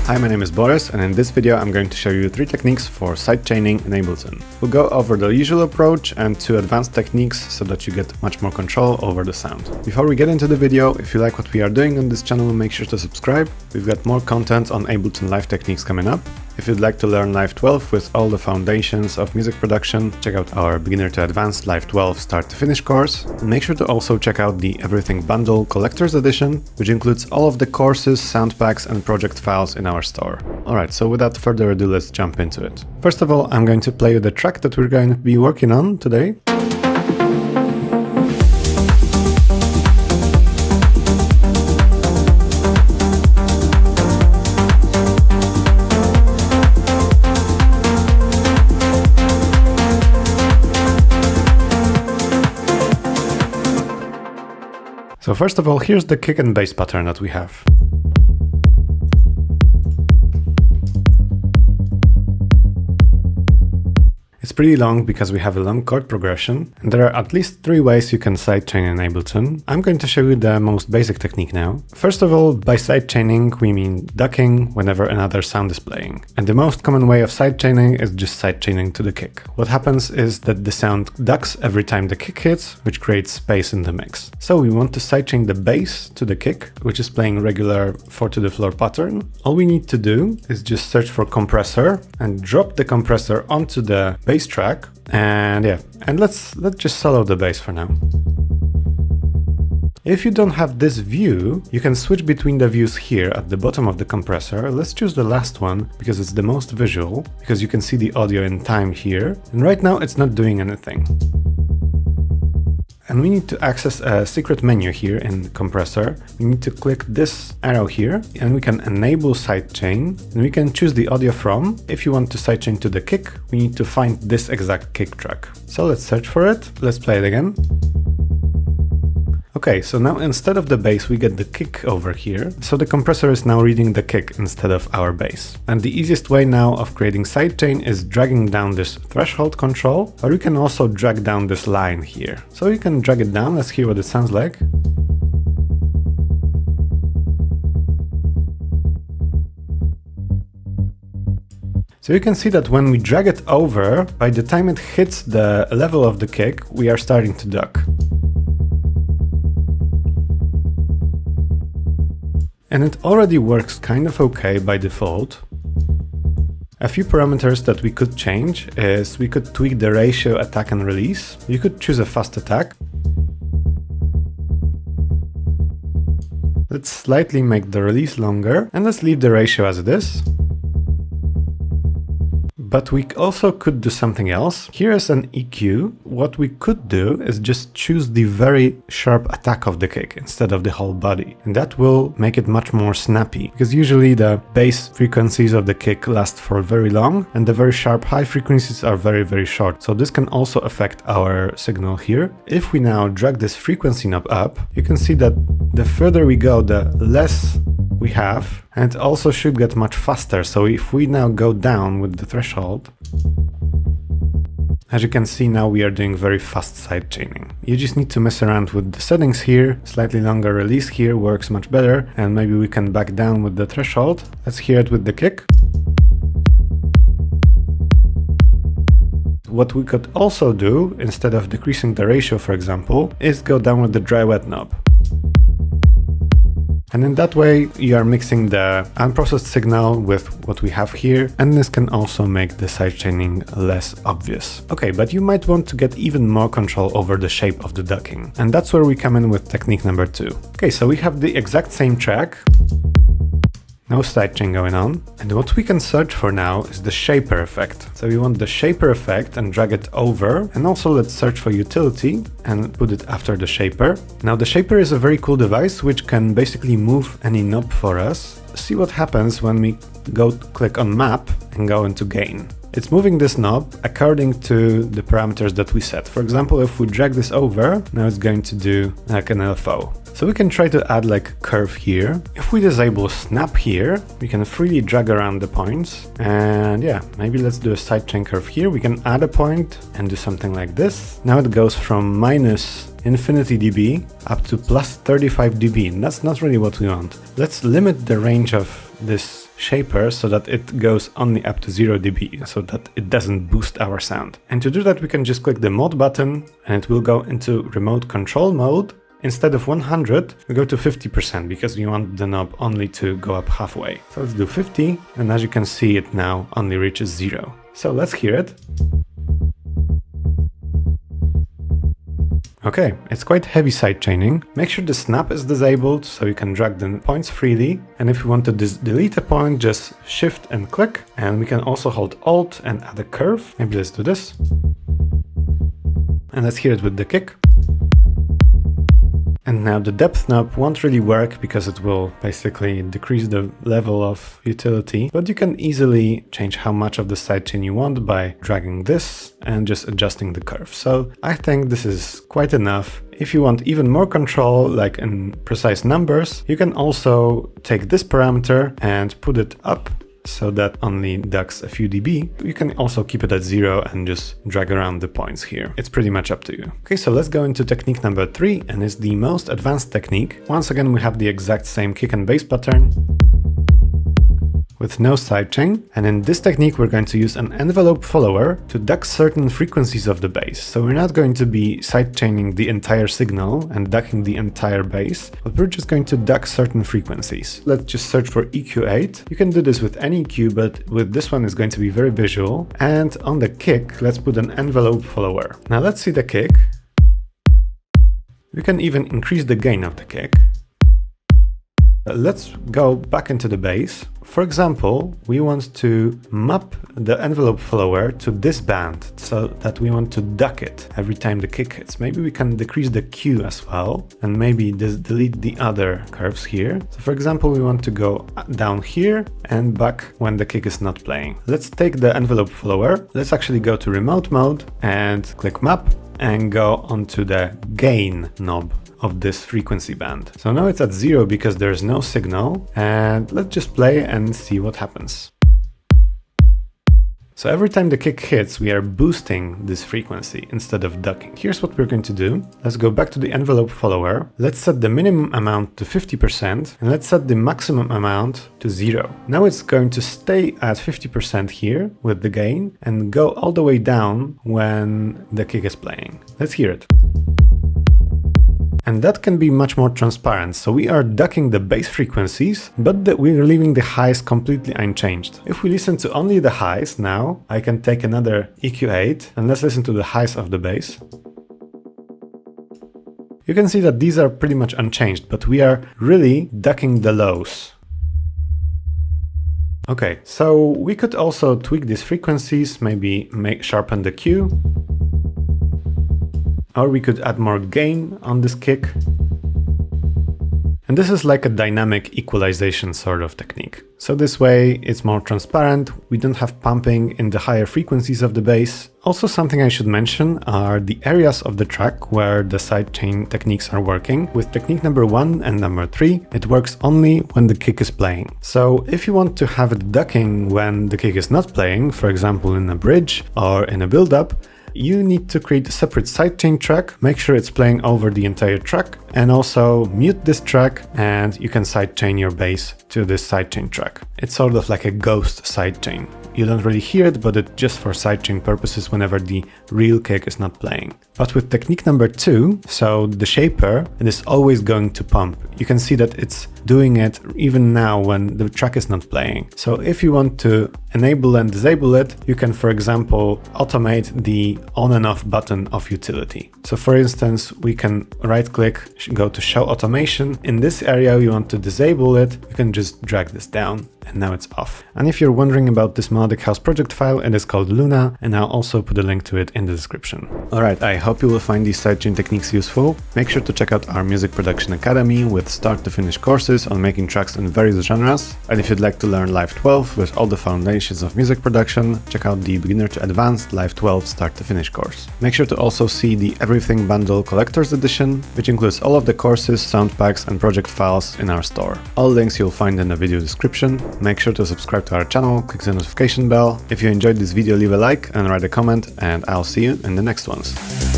Hi, my name is Boris, and in this video I'm going to show you 3 techniques for sidechaining in Ableton. We'll go over the usual approach and 2 advanced techniques so that you get much more control over the sound. Before we get into the video, if you like what we are doing on this channel, make sure to subscribe. We've got more content on Ableton Live techniques coming up. If you'd like to learn Live 12 with all the foundations of music production, check out our Beginner to Advanced Live 12 Start to Finish course. And make sure to also check out the Everything Bundle Collector's Edition, which includes all of the courses, sound packs and project files in our store. Alright, so without further ado, let's jump into it. First of all, I'm going to play you the track that we're going to be working on today. So first of all, here's the kick and bass pattern that we have. It's pretty long because we have a long chord progression, and there are at least 3 ways you can sidechain in Ableton. I'm going to show you the most basic technique now. First of all, by sidechaining we mean ducking whenever another sound is playing. And the most common way of sidechaining is just sidechaining to the kick. What happens is that the sound ducks every time the kick hits, which creates space in the mix. So we want to sidechain the bass to the kick, which is playing regular 4 to the floor pattern. All we need to do is just search for Compressor and drop the compressor onto the bass track, and let's just solo the bass for now. If you don't have this view, you can switch between the views here at the bottom of the compressor. Let's choose the last one because it's the most visual, because you can see the audio in time here, and right now it's not doing anything. And we need to access a secret menu here in the compressor. We need to click this arrow here and we can enable sidechain, and we can choose the audio from. If you want to sidechain to the kick, we need to find this exact kick track. So let's search for it. Let's play it again. Okay, so now instead of the bass we get the kick over here, so the compressor is now reading the kick instead of our bass. And the easiest way now of creating sidechain is dragging down this threshold control, or you can also drag down this line here. So you can drag it down, let's hear what it sounds like. So you can see that when we drag it over, by the time it hits the level of the kick, we are starting to duck. And it already works kind of okay by default. A few parameters that we could change is we could tweak the ratio attack and release. You could choose a fast attack. Let's slightly make the release longer, and let's leave the ratio as it is. But we also could do something else. Here is an EQ. What we could do is just choose the very sharp attack of the kick instead of the whole body. And that will make it much more snappy, because usually the bass frequencies of the kick last for very long and the very sharp high frequencies are very, very short. So this can also affect our signal here. If we now drag this frequency knob up, you can see that the further we go, the less we have, and it also should get much faster. So if we now go down with the threshold, as you can see now we are doing very fast sidechaining. You just need to mess around with the settings here. Slightly longer release here works much better, and maybe we can back down with the threshold. Let's hear it with the kick. What we could also do, instead of decreasing the ratio for example, is go down with the dry wet knob. And in that way you are mixing the unprocessed signal with what we have here, and this can also make the sidechaining less obvious. Okay, but you might want to get even more control over the shape of the ducking, and that's where we come in with technique number 2. Okay, so we have the exact same track. No sidechain going on. And what we can search for now is the shaper effect. So we want the shaper effect and drag it over. And also let's search for utility and put it after the shaper. Now the shaper is a very cool device which can basically move any knob for us. See what happens when we go click on map and go into gain. It's moving this knob according to the parameters that we set. For example, if we drag this over, now it's going to do like an LFO. So we can try to add like a curve here. If we disable snap here, we can freely drag around the points. And yeah, maybe let's do a sidechain curve here. We can add a point and do something like this. Now it goes from minus infinity dB up to plus 35 dB, and that's not really what we want. Let's limit the range of this shaper so that it goes only up to 0 dB, so that it doesn't boost our sound. And to do that, we can just click the mode button and it will go into remote control mode. Instead of 100, we go to 50% because we want the knob only to go up halfway. So let's do 50, and as you can see, it now only reaches 0. So let's hear it. Okay, it's quite heavy sidechaining. Make sure the snap is disabled so you can drag the points freely. And if you want to delete a point, just shift and click. And we can also hold Alt and add a curve. Maybe let's do this. And let's hear it with the kick. And now the depth knob won't really work because it will basically decrease the level of utility, but you can easily change how much of the sidechain you want by dragging this and just adjusting the curve. So I think this is quite enough. If you want even more control, like in precise numbers, you can also take this parameter and put it up so that only ducks a few dB. You can also keep it at 0 and just drag around the points here. It's pretty much up to you. Okay, so let's go into technique number 3, and it's the most advanced technique. Once again, we have the exact same kick and bass pattern with no sidechain, and in this technique we're going to use an envelope follower to duck certain frequencies of the bass. So we're not going to be sidechaining the entire signal and ducking the entire bass, but we're just going to duck certain frequencies. Let's just search for EQ8. You can do this with any EQ, but with this one it's going to be very visual. And on the kick, let's put an envelope follower. Now let's see the kick. We can even increase the gain of the kick. Let's go back into the bass. For example, we want to map the envelope follower to this band so that we want to duck it every time the kick hits. Maybe we can decrease the Q as well and maybe delete the other curves here. So for example, we want to go down here and back when the kick is not playing. Let's take the envelope follower. Let's actually go to remote mode and click map and go onto the gain knob of this frequency band. So now it's at 0 because there's no signal, and let's just play and see what happens. So every time the kick hits, we are boosting this frequency instead of ducking. Here's what we're going to do. Let's go back to the envelope follower. Let's set the minimum amount to 50% and let's set the maximum amount to 0. Now it's going to stay at 50% here with the gain and go all the way down when the kick is playing. Let's hear it. And that can be much more transparent, so we are ducking the bass frequencies, but we're leaving the highs completely unchanged. If we listen to only the highs now, I can take another EQ8 and let's listen to the highs of the bass. You can see that these are pretty much unchanged, but we are really ducking the lows. Okay, so we could also tweak these frequencies, maybe sharpen the Q. Or we could add more gain on this kick. And this is like a dynamic equalization sort of technique. So this way it's more transparent, we don't have pumping in the higher frequencies of the bass. Also something I should mention are the areas of the track where the sidechain techniques are working. With technique number 1 and number 3, it works only when the kick is playing. So if you want to have it ducking when the kick is not playing, for example in a bridge or in a build-up, you need to create a separate sidechain track, make sure it's playing over the entire track, and also mute this track and you can sidechain your bass to this sidechain track. It's sort of like a ghost sidechain. You don't really hear it, but it's just for sidechain purposes whenever the real kick is not playing. But with technique number 2, so the shaper, it is always going to pump. You can see that it's doing it even now when the track is not playing. So if you want to enable and disable it, you can, for example, automate the on and off button of utility. So for instance, we can right click, go to show automation. In this area, you want to disable it. You can just drag this down and now it's off. And if you're wondering about this melodic house project file, it is called Luna, and I'll also put a link to it in the description. Alright, I hope you will find these sidechain techniques useful. Make sure to check out our Music Production Academy with start to finish courses on making tracks in various genres. And if you'd like to learn Live 12 with all the foundations of music production, check out the Beginner to Advanced Live 12 Start to Finish course. Make sure to also see the Everything Bundle Collector's Edition, which includes all of the courses, sound packs and project files in our store. All links you'll find in the video description. Make sure to subscribe to our channel, click the notification bell. If you enjoyed this video, leave a like and write a comment, and I'll see you in the next ones.